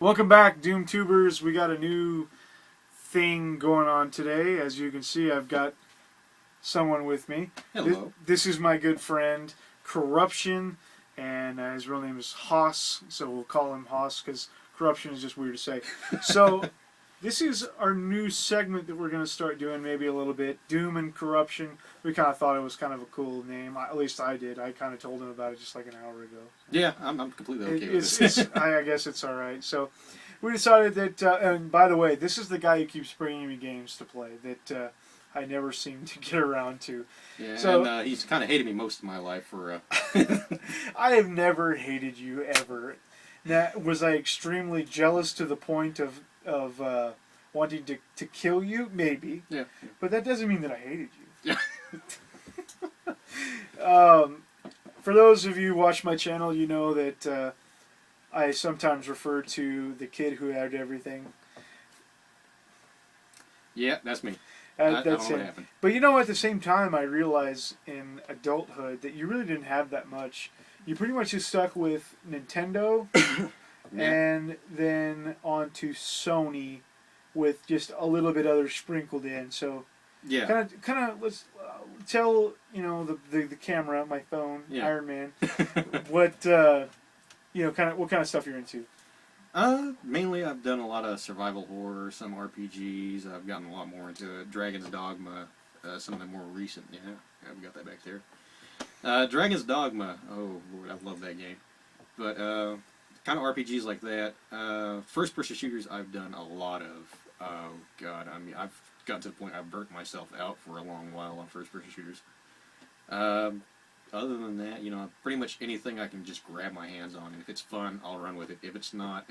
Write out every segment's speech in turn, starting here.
Welcome back, DoomTubers. We got a new thing going on today. As you can see, I've got someone with me. Hello. This is my good friend, Corruption, and his real name is Hoss, so we'll call him Hoss because Corruption is just weird to say. So, this is our new segment that we're going to start doing maybe a little bit, Doom and Corruption. We kind of thought it was kind of a cool name. At least I did. I kind of told him about it just like an hour ago. Yeah, I'm completely okay with this. I guess it's all right. So we decided that, and by the way, this is the guy who keeps bringing me games to play that I never seem to get around to. Yeah, so, and he's kind of hated me most of my life for... I have never hated you, ever. Now, was I extremely jealous to the point of wanting to kill you? Maybe. Yeah. But that doesn't mean that I hated you. Yeah. For those of you who watch my channel, you know that I sometimes refer to the kid who had everything. Yeah, that's me. That's I don't know what happened. But you know, at the same time, I realize in adulthood that you really didn't have that much. You pretty much just stuck with Nintendo, Yeah. and then on to Sony, with just a little bit other sprinkled in. So Yeah. kind of let's tell the camera, my phone, Yeah. Iron Man, what what kind of stuff you're into. Mainly I've done a lot of survival horror, some RPGs. I've gotten a lot more into Dragon's Dogma, some of the more recent. Yeah, I've got that back there. Dragon's Dogma. Oh Lord, I love that game. But kind of RPGs like that. First-person shooters I've done a lot of. Oh God, I mean I've gotten to the point I've burnt myself out for a long while on first-person shooters. Other than that, pretty much anything I can just grab my hands on, and if it's fun, I'll run with it. If it's not,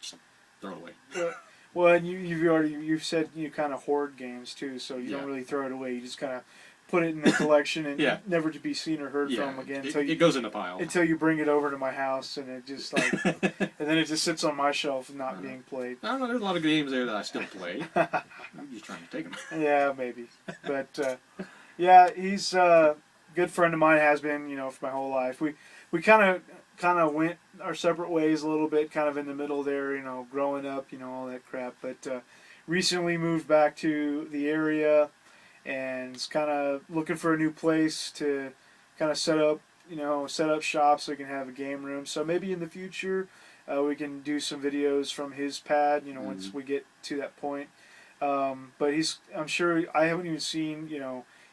just throw it away. Well, and you've said you kind of hoard games too, so you Yeah. don't really throw it away. You just kind of put it in the collection and Yeah. never to be seen or heard Yeah, from again it goes in a pile. until you bring it over to my house, and it just and then it just sits on my shelf not being played. I don't know, there's a lot of games there that I still play. I'm just trying to take them. Yeah, maybe. But yeah, he's a good friend of mine, has been, for my whole life. We kind of went our separate ways a little bit, kind of in the middle there, growing up, all that crap. But recently moved back to the area and is kind of looking for a new place to kind of set up shop so we can have a game room. So maybe in the future we can do some videos from his pad, once we get to that point. But I'm sure, I haven't even seen,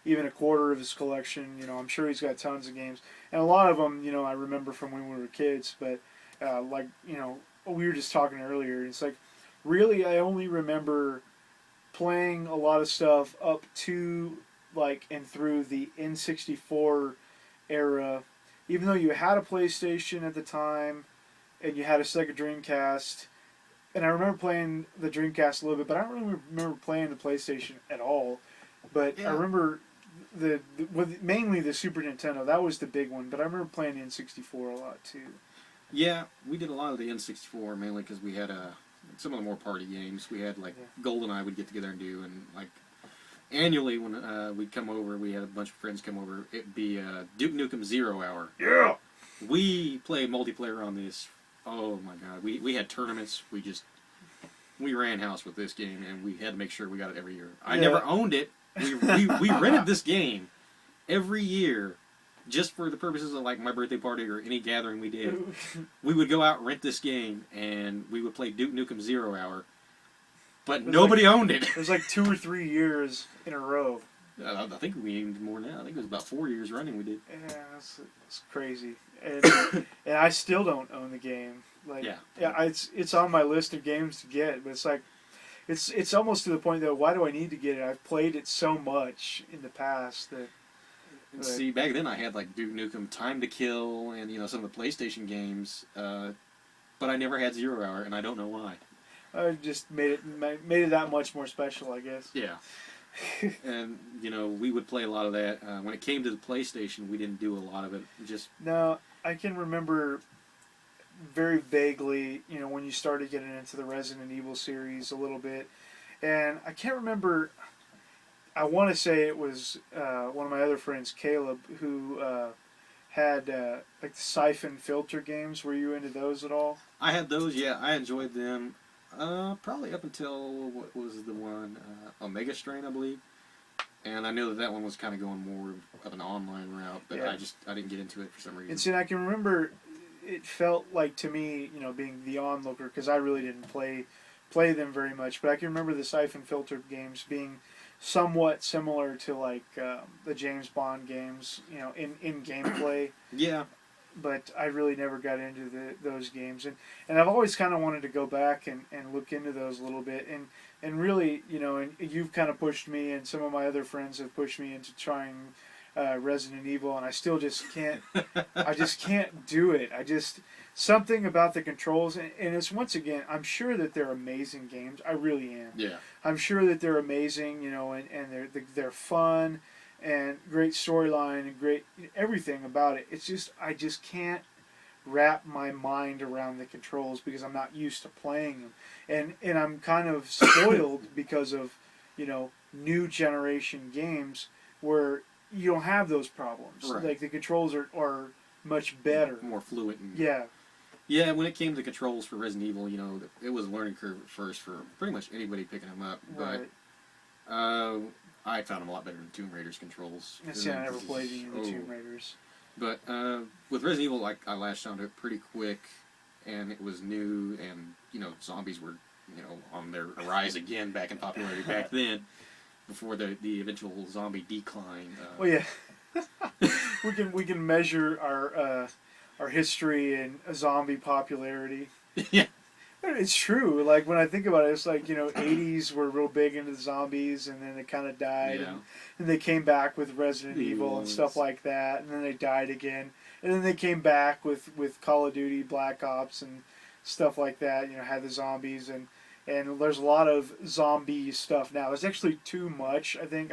even a quarter of his collection. I'm sure he's got tons of games. And a lot of them, I remember from when we were kids. But, we were just talking earlier. It's like, really, I only remember playing a lot of stuff up to, and through the N64 era. Even though you had a PlayStation at the time, and you had a Sega Dreamcast. And I remember playing the Dreamcast a little bit, but I don't really remember playing the PlayStation at all. But yeah. I remember mainly the Super Nintendo. That was the big one. But I remember playing the N64 a lot too. Yeah, we did a lot of the N64 mainly because we had some of the more party games. We had GoldenEye we'd get together and do, and annually when we'd come over, we had a bunch of friends come over. It'd be Duke Nukem 0 Hour. Yeah. We play multiplayer on this. Oh my God, we had tournaments. We ran house with this game, and we had to make sure we got it every year. I never owned it. We rented this game every year just for the purposes of my birthday party or any gathering we did. We would go out and rent this game, and we would play Duke Nukem 0 Hour, but nobody owned it. It was 2 or 3 years in a row. I think we aimed more now. I think it was about 4 years running we did. Yeah, that's crazy. And I still don't own the game. It's on my list of games to get, but it's almost to the point that why do I need to get it? I've played it so much in the past that. See, back then I had Duke Nukem, Time to Kill, and some of the PlayStation games, but I never had 0 Hour, and I don't know why. I just made it that much more special, I guess. Yeah. And we would play a lot of that. When it came to the PlayStation, we didn't do a lot of it. No, I can remember very vaguely, when you started getting into the Resident Evil series a little bit, and I can't remember. I want to say it was one of my other friends, Caleb, who had like the Siphon filter games. Were you into those at all? I had those. Yeah, I enjoyed them. Probably up until what was the one Omega Strain, I believe. And I know that one was kind of going more of an online route, but Yeah. I didn't get into it for some reason. And see, I can remember it felt like to me, being the onlooker, because I really didn't play them very much, but I can remember the Siphon Filter games being somewhat similar to like the James Bond games, in gameplay. Yeah. But I really never got into those games, and I've always kind of wanted to go back and look into those a little bit, and really, and you've kind of pushed me, and some of my other friends have pushed me into trying Resident Evil, and I still just can't. I just can't do it. Something about the controls, and it's once again, I'm sure that they're amazing games. I really am. Yeah. I'm sure that they're amazing, and they're fun and great storyline and great everything about it. It's just I just can't wrap my mind around the controls because I'm not used to playing them, and I'm kind of spoiled because of new generation games where you don't have those problems. Right. Like the controls are much better, more fluid. Yeah. Yeah, when it came to controls for Resident Evil, it was a learning curve at first for pretty much anybody picking them up. Right. But I found them a lot better than Tomb Raider's controls. See, I never played any of the Tomb Raiders. But with Resident Evil, I latched onto it pretty quick, and it was new, and zombies were on their rise again back in popularity back then, before the eventual zombie decline. Well, yeah, we can measure our history in zombie popularity. Yeah. It's true. Like when I think about it, it's like 80s were real big into the zombies, and then they kind of died, Yeah. and they came back with Resident Evil and stuff like that, and then they died again, and then they came back with Call of Duty, Black Ops, and stuff like that. Had the zombies, and there's a lot of zombie stuff now. There's actually too much. I think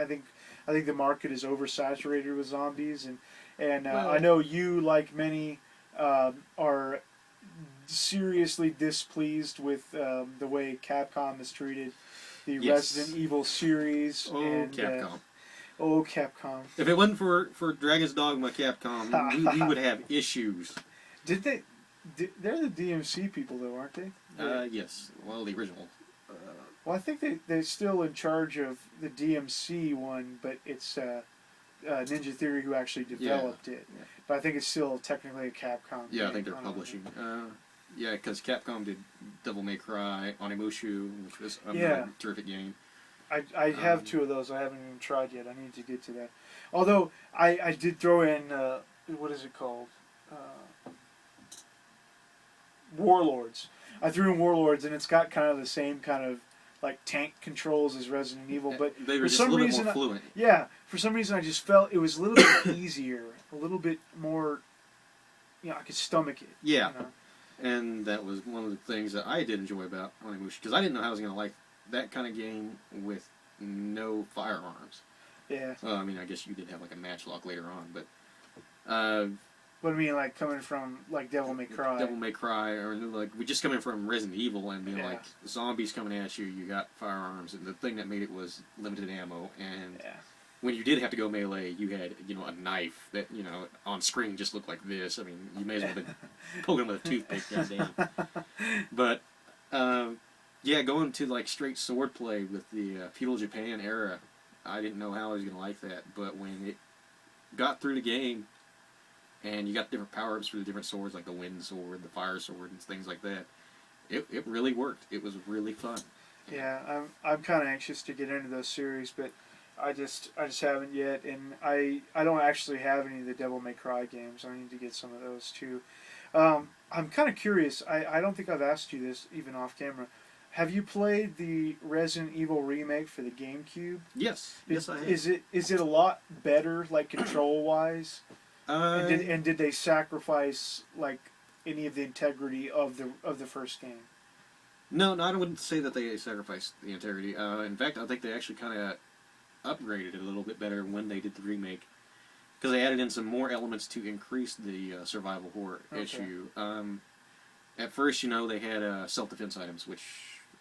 the market is oversaturated with zombies, and Well, I know you, like many, are seriously displeased with the way Capcom has treated the Resident Evil series. Oh, and, Capcom. Oh, Capcom. If it wasn't for Dragon's Dogma, Capcom, we would have issues. Did they? They're the DMC people, though, aren't they? Yes. Well, the original. Well, I think they're still in charge of the DMC one, but it's Ninja Theory who actually developed it. Yeah. But I think it's still technically a Capcom Yeah, game. I think they're publishing. Yeah, because Capcom did Devil May Cry, Onimusha, which was a terrific game. I have two of those. I haven't even tried yet. I need to get to that. Although I did throw in what is it called? Warlords. I threw in Warlords, and it's got kind of the same kind of like tank controls as Resident Evil, but they were for just some a little reason, bit more fluent. for some reason I just felt it was a little bit easier, a little bit more. I could stomach it. Yeah, and that was one of the things that I did enjoy about Onimusha, because I didn't know how I was going to like that kind of game with no firearms. Yeah. Well, I mean, I guess you did have like a matchlock later on, but. What I mean, like coming from like Devil May Cry. Devil May Cry, or like we just coming from Resident Evil and being like zombies coming at you, you got firearms, and the thing that made it was limited ammo, and when you did have to go melee, you had a knife that on screen just looked like this. I mean, you may as well have been poking with a toothpick, goddamn. But going to like straight swordplay with the feudal Japan era, I didn't know how I was gonna like that, but when it got through the game. And you got different power-ups for the different swords, like the wind sword, the fire sword, and things like that. It really worked. It was really fun. Yeah, I'm kind of anxious to get into those series, but I just haven't yet, and I don't actually have any of the Devil May Cry games. I need to get some of those too. I'm kind of curious. I don't think I've asked you this even off camera. Have you played the Resident Evil remake for the GameCube? Yes, yes, I have. Is it a lot better, like control-wise? And did they sacrifice like any of the integrity of the first game? No, I wouldn't say that they sacrificed the integrity. In fact, I think they actually kind of upgraded it a little bit better when they did the remake, because they added in some more elements to increase the survival horror issue. At first, they had self-defense items, which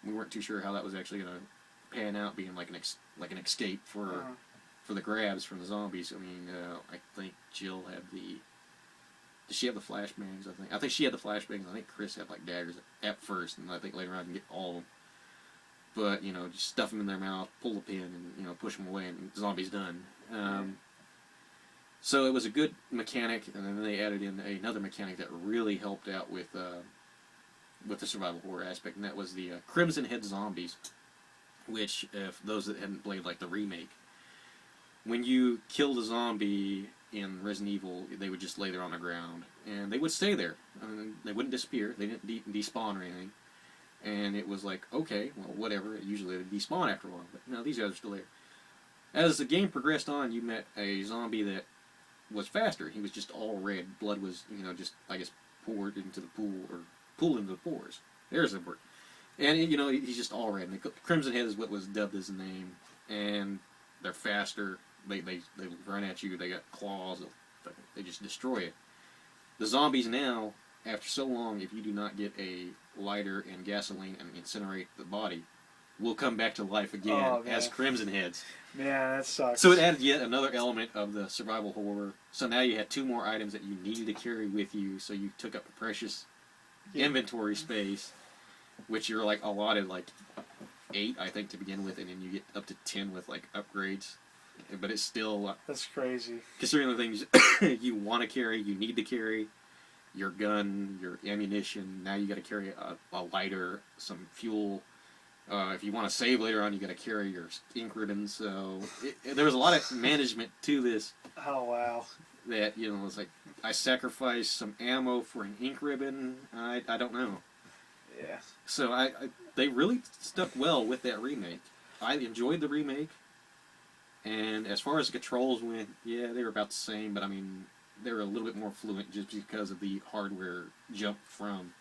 we weren't too sure how that was actually going to pan out, being like an escape for the grabs from the zombies. I mean, I think Jill had Does she have the flashbangs? I think she had the flashbangs. I think Chris had like daggers at first, and I think later on I can get all of them. But you know, just stuff them in their mouth, pull the pin, and you know, push them away, and the zombie's done. So it was a good mechanic, and then they added in another mechanic that really helped out with the survival horror aspect, and that was the Crimson Head zombies. Which, if those that hadn't played like the remake, when you killed a zombie in Resident Evil, they would just lay there on the ground, and they would stay there. I mean, they wouldn't disappear. They didn't despawn or anything. And it was like, okay, well, whatever. Usually they despawn after a while, but no, these guys are still there. As the game progressed on, you met a zombie that was faster. He was just all red. Blood was, you know, just, I guess, poured into the pool, or pulled into the pores. There's the word. And, you know, he's just all red. And the Crimson Head is what was dubbed as the name. And they're faster. They run at you. They got claws. They just destroy it. The zombies now, after so long, if you do not get a lighter and gasoline and incinerate the body, will come back to life again as Crimson Heads. Man, that sucks. So it added yet another element of the survival horror. So now you had 2 more items that you needed to carry with you, so you took up a precious inventory space, which you're like allotted like 8, I think, to begin with, and then you get up to 10 with like upgrades. But it's still that's crazy. Considering the things you want to carry, you need to carry, your gun, your ammunition. Now you got to carry a lighter, some fuel. If you want to save later on, you got to carry your ink ribbon. So there was a lot of management to this. Oh wow! That, you know, it's like I sacrificed some ammo for an ink ribbon. I don't know. Yeah. So they really stuck well with that remake. I enjoyed the remake. And as far as the controls went, yeah, they were about the same, but I mean, they were a little bit more fluent just because of the hardware jump from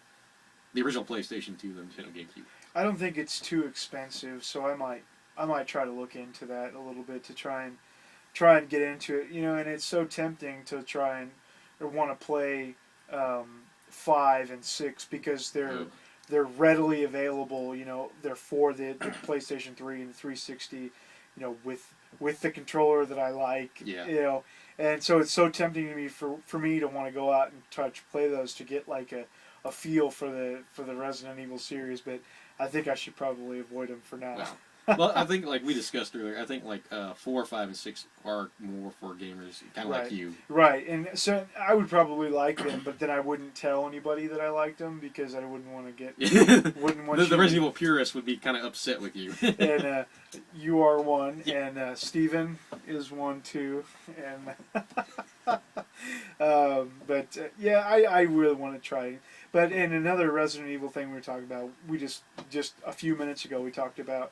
the original PlayStation to the Nintendo GameCube. I don't think it's too expensive, so I might try to look into that a little bit to try and get into it. You know, and it's so tempting to try and or want to play 5 and 6 because they're readily available. You know, they're for the PlayStation 3 and the 360. You know, with the controller that I like. Yeah. You know, and so it's so tempting to me for me to want to go out and play those to get like a feel for the Resident Evil series, but I think I should probably avoid them for now. Well, I think, like we discussed earlier, I think like 4, 5, and 6 are more for gamers, kind of like you. Right, and so I would probably like them, but then I wouldn't tell anybody that I liked them because I wouldn't want to get the Resident Evil purists would be kind of upset with you. And you are one, and Steven is one too, and yeah, I really want to try it. But in another Resident Evil thing we were talking about, we just a few minutes ago we talked about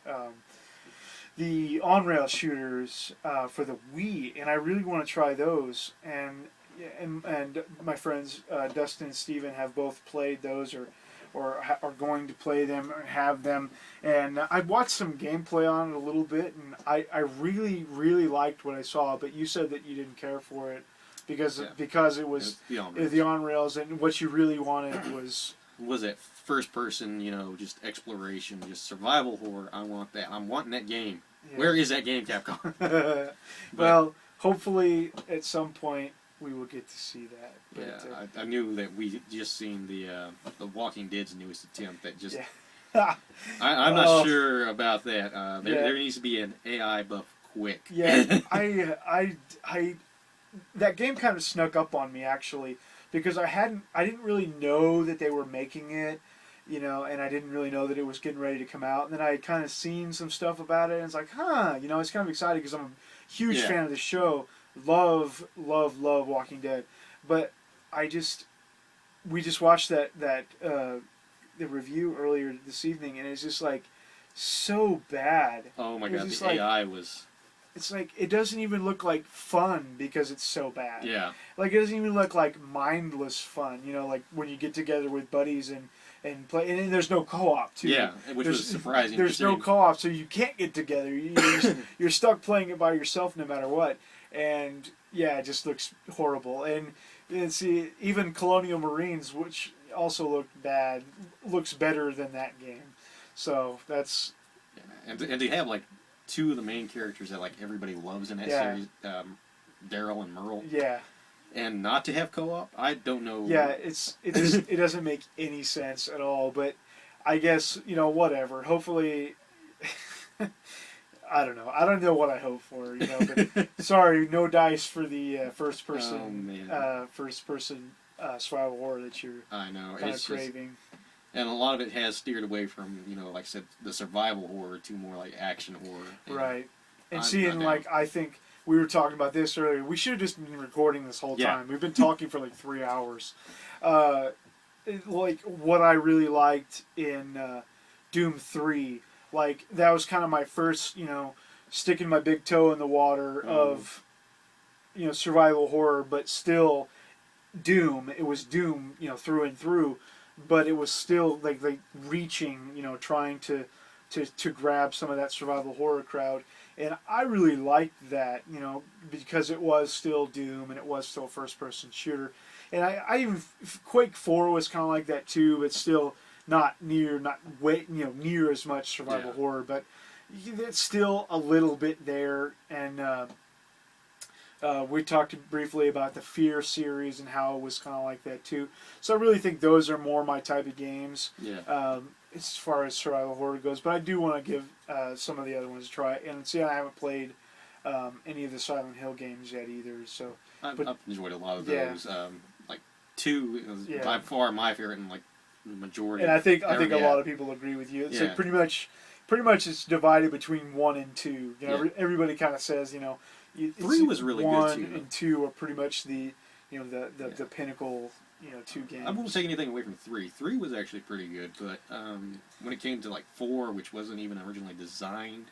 the on-rail shooters for the Wii, and I really want to try those. And my friends Dustin and Steven have both played those or are going to play them or have them. And I watched some gameplay on it a little bit, and I really, really liked what I saw, but you said that you didn't care for it. Because it was the on-rails, and what you really wanted was that first person, you know, just exploration, just survival horror. I want that. I'm wanting that game. Yeah. Where is that game, Capcom? Well, hopefully at some point we will get to see that. But, I knew that we just seen the Walking Dead's newest attempt. That just I'm not sure about that. There needs to be an AI buff quick. Yeah, I that game kind of snuck up on me actually because I didn't really know that they were making it, you know, and I didn't really know that it was getting ready to come out. And then I had kind of seen some stuff about it, and it's like, you know, it's kind of exciting because I'm a huge fan of the show. Love Walking Dead, but we just watched the review earlier this evening, and it's just like so bad. Oh my god, the AI was. It's like, it doesn't even look like fun because it's so bad. Yeah. Like, it doesn't even look like mindless fun, you know, like when you get together with buddies and play, and then there's no co-op, too. Yeah, which was surprising. There's no co-op, so you can't get together. You're stuck playing it by yourself no matter what. And, yeah, it just looks horrible. And see, even Colonial Marines, which also looked bad, looks better than that game. So, that's... Yeah. And to have, like, 2 of the main characters that like everybody loves in that series, Daryl and Merle. Yeah. and not to have co-op, I don't know. Yeah, it doesn't make any sense at all. But I guess whatever. Hopefully, I don't know. I don't know what I hope for. But sorry, no dice for the first person survival horror that you're I know kind of craving. And a lot of it has steered away from like I said, the survival horror to more like action horror. Right. And seeing I think. We were talking about this earlier. We should have just been recording this whole time. We've been talking for like 3 hours. Like what I really liked in Doom 3, like that was kind of my first, sticking my big toe in the water of, survival horror, but still Doom. It was Doom, through and through, but it was still like reaching, trying to grab some of that survival horror crowd. And I really liked that, because it was still Doom and it was still a first-person shooter. And I even Quake 4 was kind of like that too, but still not near as much survival horror. But it's still a little bit there. And we talked briefly about the Fear series and how it was kind of like that too. So I really think those are more my type of games. Yeah. As far as survival horror goes, but I do want to give some of the other ones a try. And see, I haven't played any of the Silent Hill games yet either. So I've enjoyed a lot of those. Like 2 is by far my favorite, and like the majority. And I think a lot of people agree with you. It's like pretty much it's divided between 1 and 2. Everybody kind of says 3 was really good too. 1 and 2 are pretty much the the pinnacle. 2 games. I won't take anything away from 3. 3 was actually pretty good, but when it came to like 4, which wasn't even originally designed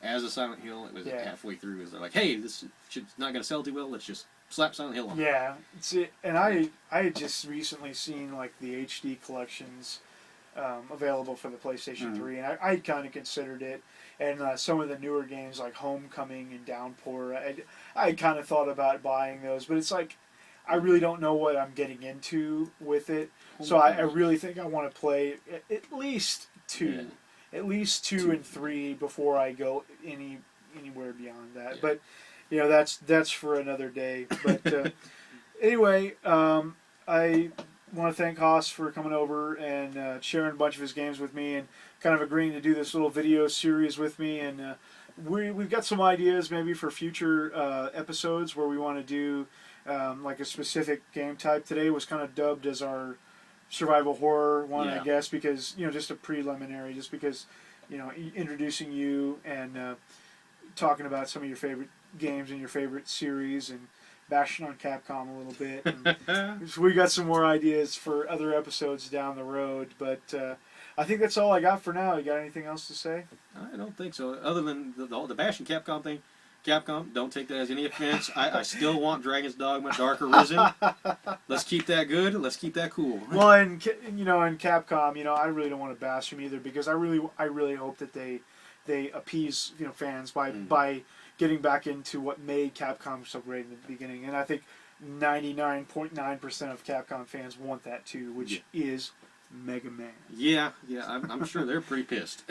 as a Silent Hill, it was halfway through. It was like, hey, this shit's not going to sell too well. Let's just slap Silent Hill on. Yeah, see, and I had just recently seen like the HD collections available for the PlayStation 3, and I kind of considered it. And some of the newer games like Homecoming and Downpour, I kind of thought about buying those, but it's like, I really don't know what I'm getting into with it, so I really think I want to play at least 2, at least 2 and 3 before I go anywhere beyond that. But that's for another day. But anyway, I want to thank Haas for coming over and sharing a bunch of his games with me and kind of agreeing to do this little video series with me. And we've got some ideas maybe for future episodes where we want to do. Like a specific game type. Today was kind of dubbed as our survival horror one, I guess, because just a preliminary, just because introducing you and talking about some of your favorite games and your favorite series and bashing on Capcom a little bit. And so we got some more ideas for other episodes down the road, but I think that's all I got for now. You got anything else to say? I don't think so, other than the bashing Capcom thing. Capcom, don't take that as any offense. I still want Dragon's Dogma Dark Arisen. Let's keep that good. Let's keep that cool. Well, and Capcom, I really don't want to bash them either, because I really hope that they appease fans by getting back into what made Capcom so great in the beginning. And I think 99.9% of Capcom fans want that too, which is Mega Man. Yeah, I'm sure they're pretty pissed.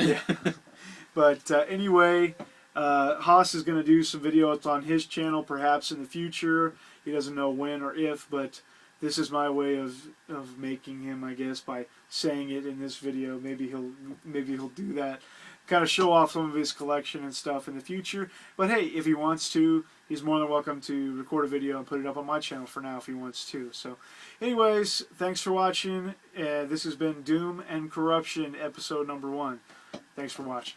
But anyway. Haas is going to do some videos on his channel perhaps in the future. He doesn't know when or if, but this is my way of making him, I guess, by saying it in this video. Maybe he'll do that, kind of show off some of his collection and stuff in the future. But hey, if he wants to, he's more than welcome to record a video and put it up on my channel for now if he wants to. So anyways, thanks for watching. This has been Doom and Corruption episode number 1. Thanks for watching.